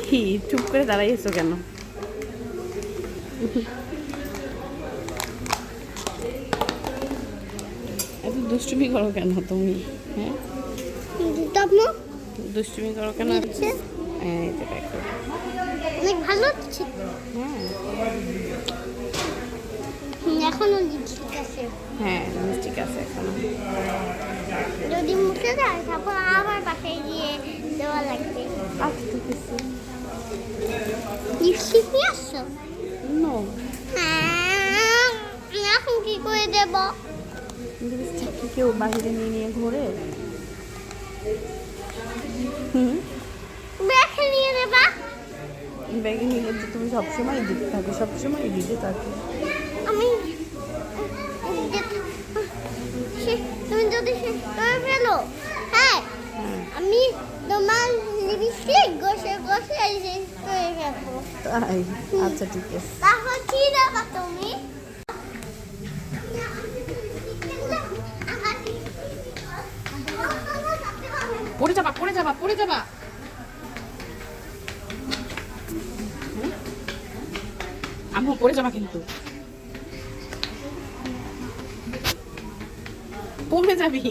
কি চুপ করে দাঁড়াইছো কেন? এত দুষ্টুমি করো কেন তুমি? হ্যাঁ, দুষ্টুমি করো কেন? হ্যাঁ, এই যে দেখো অনেক ভালো হচ্ছে। হ্যাঁ এখনো লিপস্টিক আছে। হ্যাঁ, মিষ্টিক আছে এখনো। যদি মুখে যায় তারপর আবার বাসায় গিয়ে দেওয়া লাগবে। আচ্ছা ঠিক আছে। লিপস্টিক নিয়ে আসছো? নো, এখন কি করে দেব? লিপস্টিক কি কেউ বাহিরে নিয়ে নিয়ে ঘোরে? হুম, ব্যাগে নিয়ে দেবা? ব্যাগে নিলে তো তুমি সবসময় দিতে থাকো, সবসময় দিতে থাকো। আমি তুমি যদি শেষ করে ফেলো, হ্যাঁ হ্যাঁ আমি তোমার লিপস্টিক ঘষে ঘষে শেষ করে ফেলবো। তাই? আচ্ছা ঠিক আছে। তাহলে কি দেবা তুমি? পড়ে যাবা, পড়ে যাবা, পড়ে যাবা। আম্মু পড়ে যাবা কিন্তু, পড়ে যাবি।